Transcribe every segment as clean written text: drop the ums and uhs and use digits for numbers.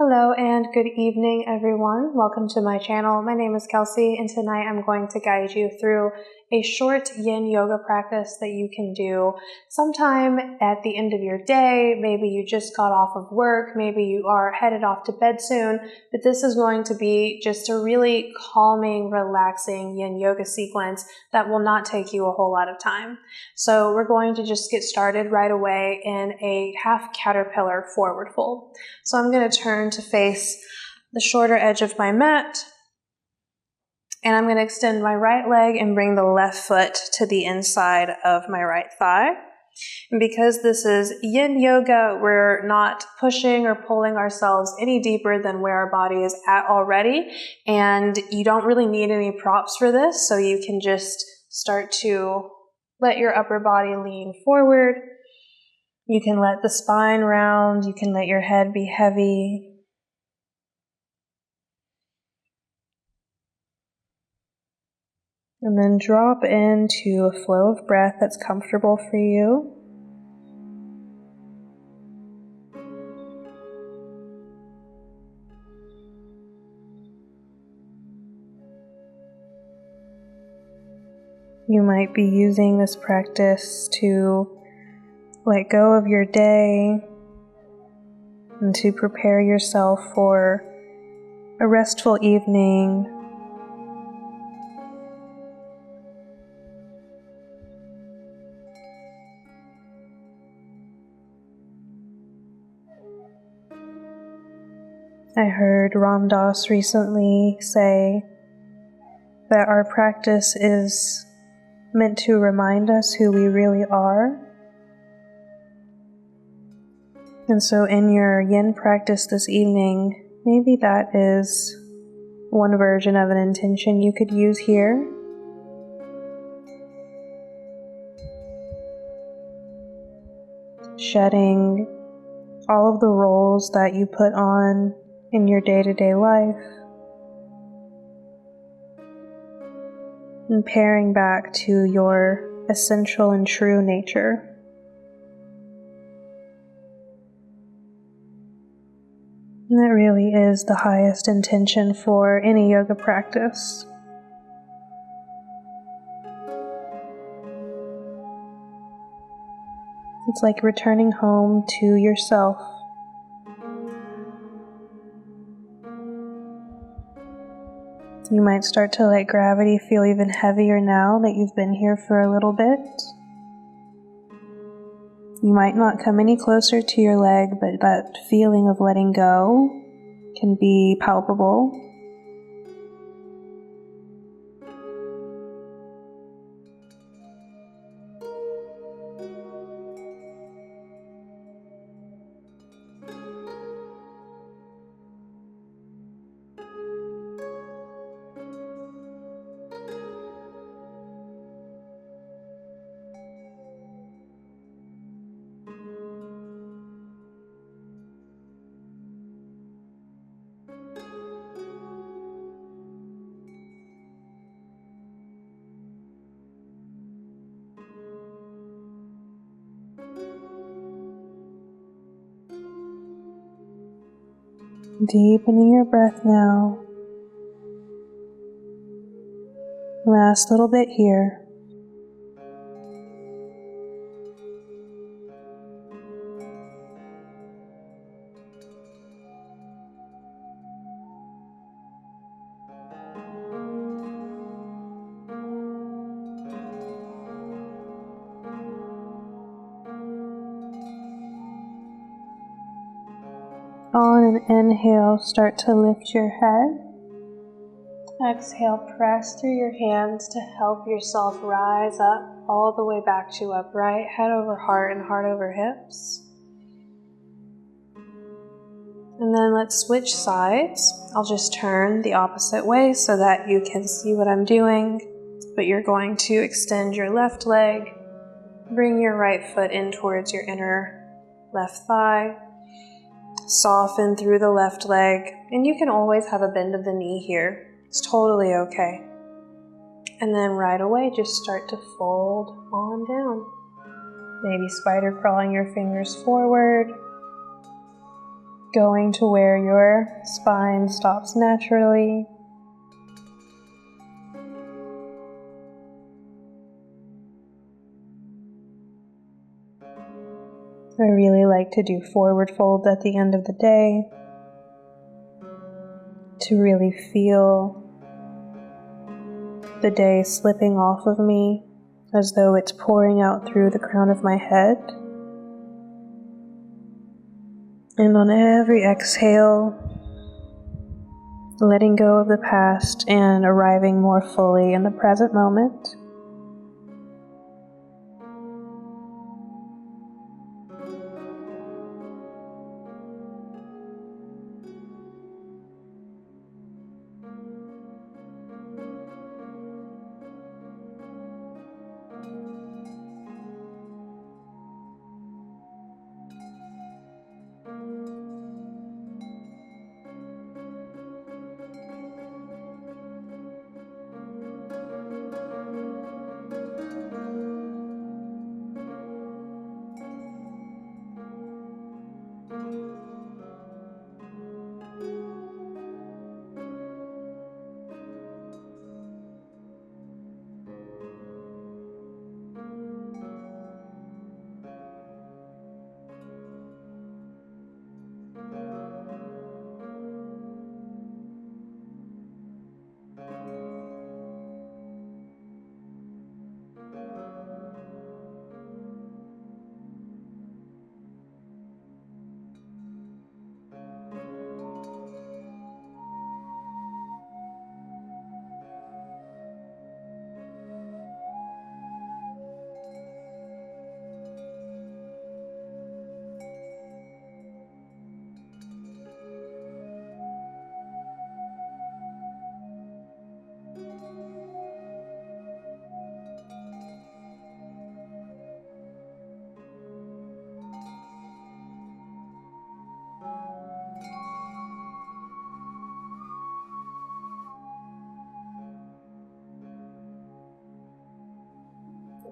Hello and good evening everyone. Welcome to my channel. My name is Kelsey and tonight I'm going to guide you through a short yin yoga practice that you can do sometime at the end of your day. Maybe you just got off of work, maybe you are headed off to bed soon, but this is going to be just a really calming, relaxing yin yoga sequence that will not take you a whole lot of time. So we're going to just get started right away in a half caterpillar forward fold. So I'm going to turn to face the shorter edge of my mat, and I'm going to extend my right leg and bring the left foot to the inside of my right thigh. And because this is yin yoga, we're not pushing or pulling ourselves any deeper than where our body is at already, and you don't really need any props for this, so you can just start to let your upper body lean forward. You can let the spine round, you can let your head be heavy. And then drop into a flow of breath that's comfortable for you. You might be using this practice to let go of your day and to prepare yourself for a restful evening. I heard Ram Dass recently say that our practice is meant to remind us who we really are. And so in your yin practice this evening, maybe that is one version of an intention you could use here. Shedding all of the roles that you put on in your day-to-day life, and pairing back to your essential and true nature. And that really is the highest intention for any yoga practice. It's like returning home to yourself. You might start to let gravity feel even heavier now that you've been here for a little bit. You might not come any closer to your leg, but that feeling of letting go can be palpable. Deepening your breath now. Last little bit here. On an inhale, start to lift your head. Exhale, press through your hands to help yourself rise up all the way back to upright, head over heart and heart over hips. And then let's switch sides. I'll just turn the opposite way so that you can see what I'm doing. But you're going to extend your left leg, bring your right foot in towards your inner left thigh. Soften through the left leg, and you can always have a bend of the knee here. It's totally okay. And then right away, just start to fold on down. Maybe spider crawling your fingers forward. going to where your spine stops naturally. I really like to do forward folds at the end of the day to really feel the day slipping off of me as though it's pouring out through the crown of my head. And on every exhale, letting go of the past and arriving more fully in the present moment.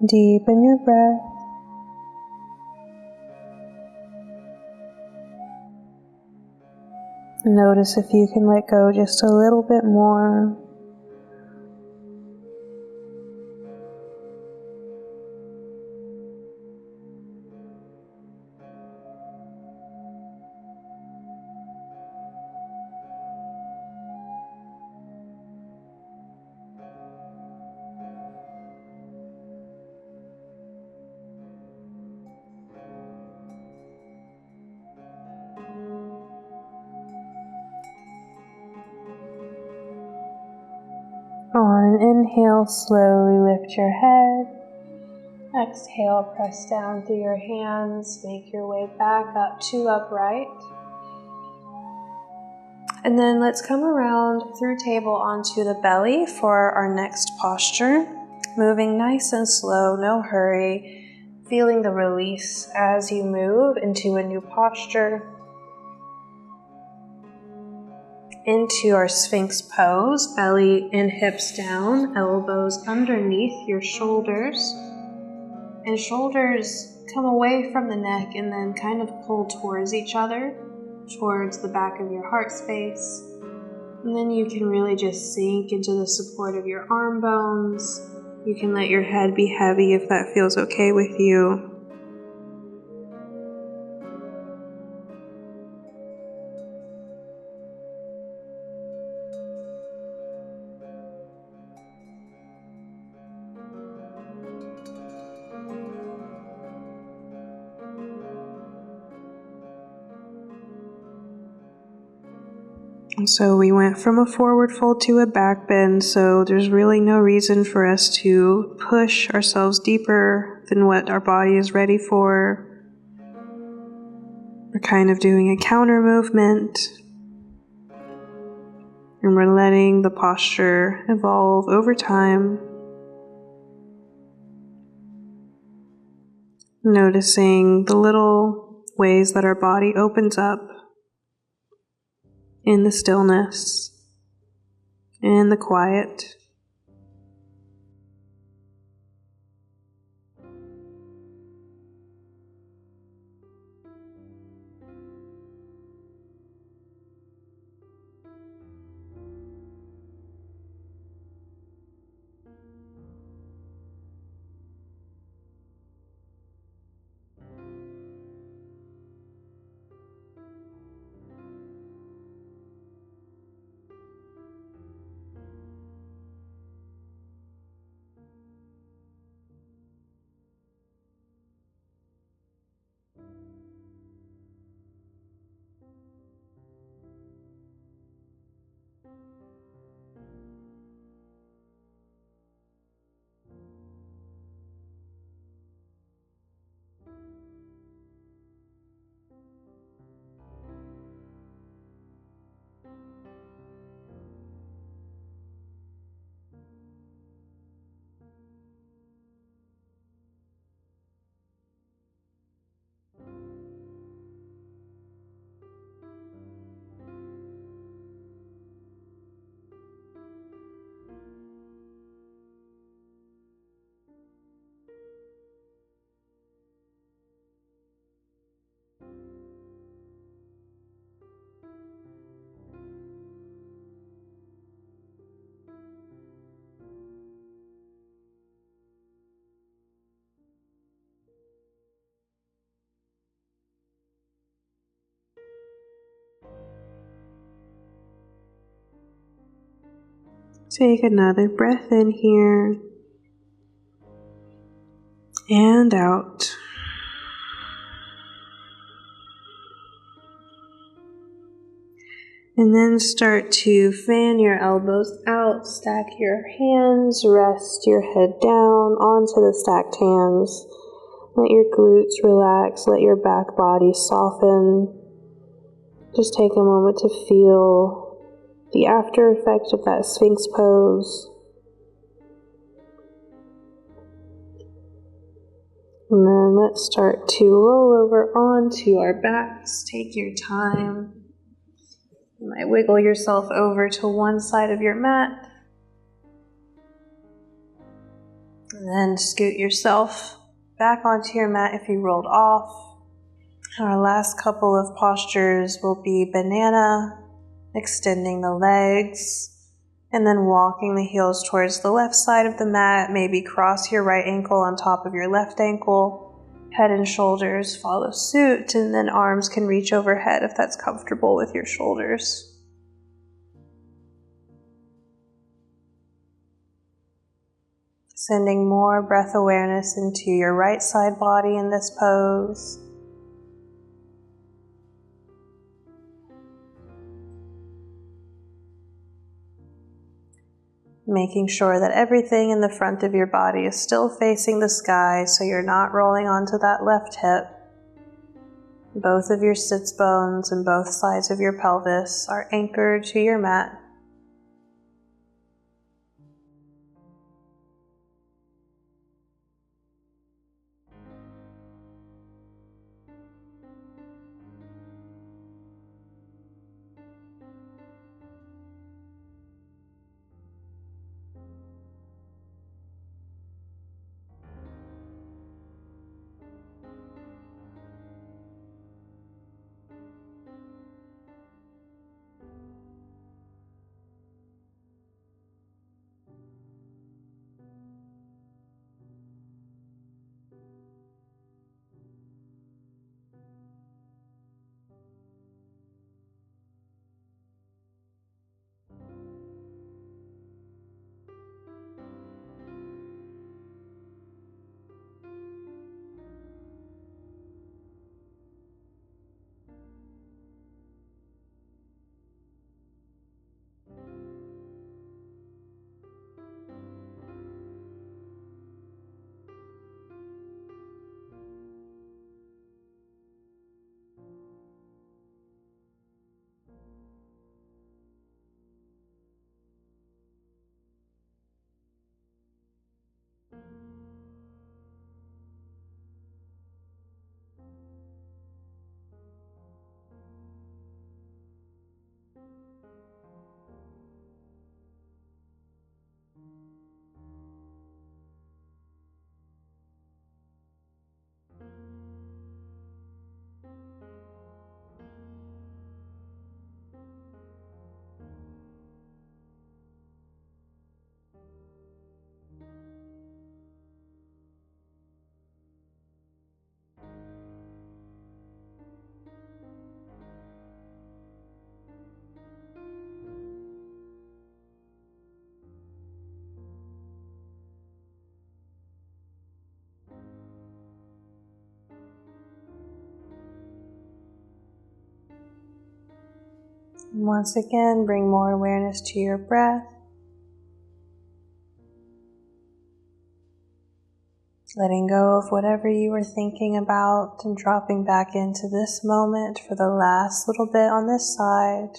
Deepen your breath. Notice if you can let go just a little bit more. On an inhale, slowly lift your head. Exhale, press down through your hands. Make your way back up to upright. And then let's come around through table onto the belly for our next posture. Moving nice and slow, no hurry. Feeling the release as you move into a new posture. Into our Sphinx pose, belly and hips down, elbows underneath your shoulders. And shoulders come away from the neck and then kind of pull towards each other, towards the back of your heart space. And then you can really just sink into the support of your arm bones. You can let your head be heavy if that feels okay with you. And so we went from a forward fold to a back bend, so there's really no reason for us to push ourselves deeper than what our body is ready for. We're kind of doing a counter movement, and we're letting the posture evolve over time. Noticing the little ways that our body opens up in the stillness, in the quiet. Take another breath in here and out. And then start to fan your elbows out, stack your hands, rest your head down onto the stacked hands. Let your glutes relax, let your back body soften. Just take a moment to feel the after effect of that Sphinx pose. And then let's start to roll over onto our backs. Take your time. You might wiggle yourself over to one side of your mat. And then scoot yourself back onto your mat if you rolled off. Our last couple of postures will be banana, extending the legs, and then walking the heels towards the left side of the mat. Maybe cross your right ankle on top of your left ankle. Head and shoulders follow suit, and then arms can reach overhead if that's comfortable with your shoulders. Sending more breath awareness into your right side body in this pose. Making sure that everything in the front of your body is still facing the sky, so you're not rolling onto that left hip. Both of your sits bones and both sides of your pelvis are anchored to your mat. And once again, bring more awareness to your breath. Letting go of whatever you were thinking about and dropping back into this moment for the last little bit on this side.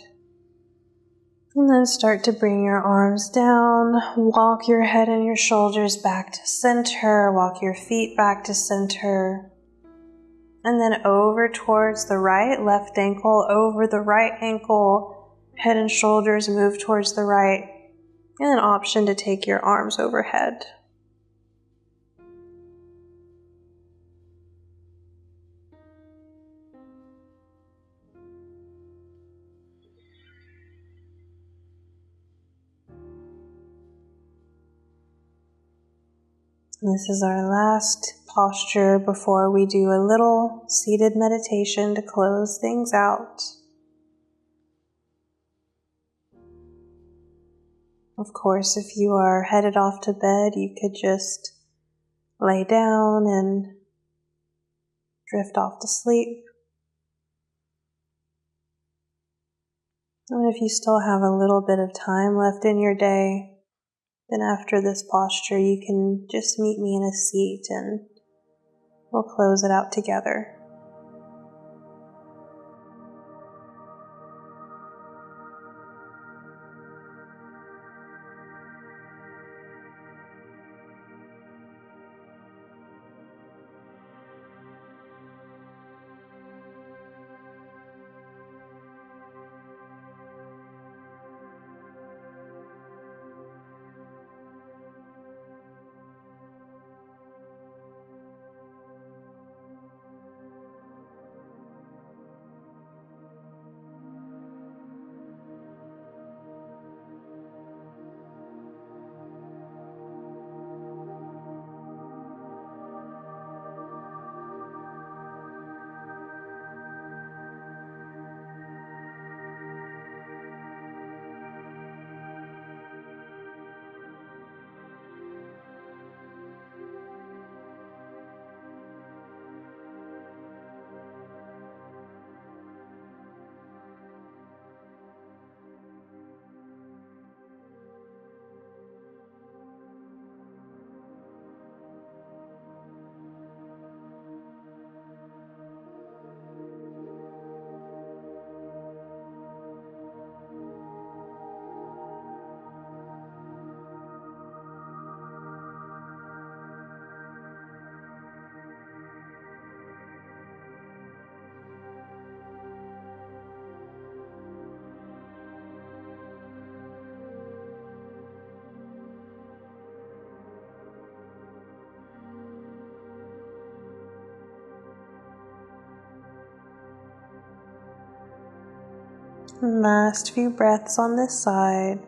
And then start to bring your arms down, walk your head and your shoulders back to center, walk your feet back to center. And then over towards the right, left ankle, over the right ankle, head and shoulders move towards the right, and an option to take your arms overhead. This is our last posture before we do a little seated meditation to close things out. Of course, if you are headed off to bed, you could just lay down and drift off to sleep. And if you still have a little bit of time left in your day, then after this posture, you can just meet me in a seat and we'll close it out together. Last few breaths on this side.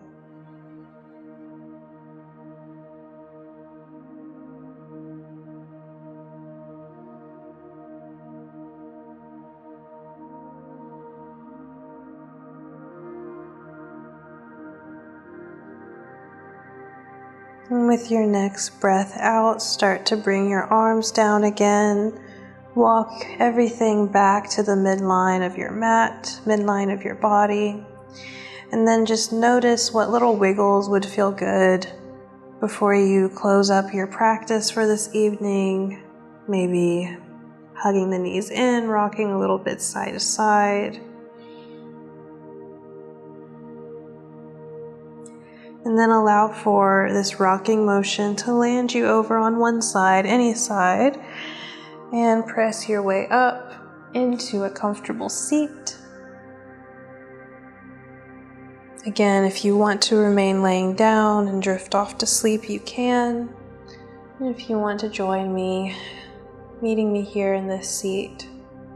And with your next breath out, start to bring your arms down again. Walk everything back to the midline of your mat, midline of your body. And then just notice what little wiggles would feel good before you close up your practice for this evening. Maybe hugging the knees in, rocking a little bit side to side. And then allow for this rocking motion to land you over on one side, any side, and press your way up into a comfortable seat. Again, if you want to remain laying down and drift off to sleep, you can. And if you want to join me, meeting me here in this seat,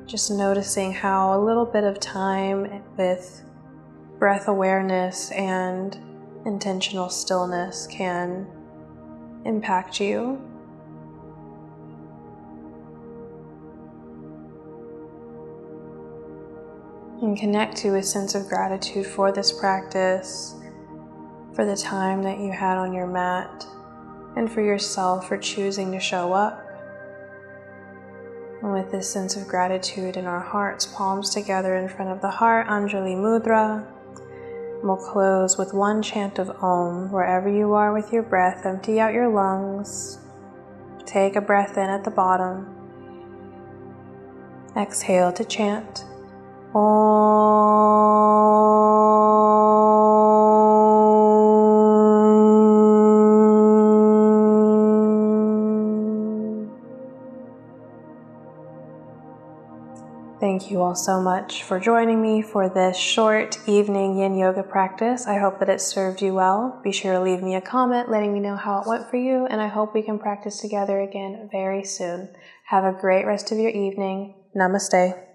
just noticing how a little bit of time with breath awareness and intentional stillness can impact you. And connect to a sense of gratitude for this practice, for the time that you had on your mat, and for yourself for choosing to show up. And with this sense of gratitude in our hearts, palms together in front of the heart, Anjali Mudra, we'll close with one chant of Om. Wherever you are with your breath, empty out your lungs. Take a breath in at the bottom. Exhale to chant Om. Thank you all so much for joining me for this short evening yin yoga practice. I hope that it served you well. Be sure to leave me a comment letting me know how it went for you, and I hope we can practice together again very soon. Have a great rest of your evening. Namaste.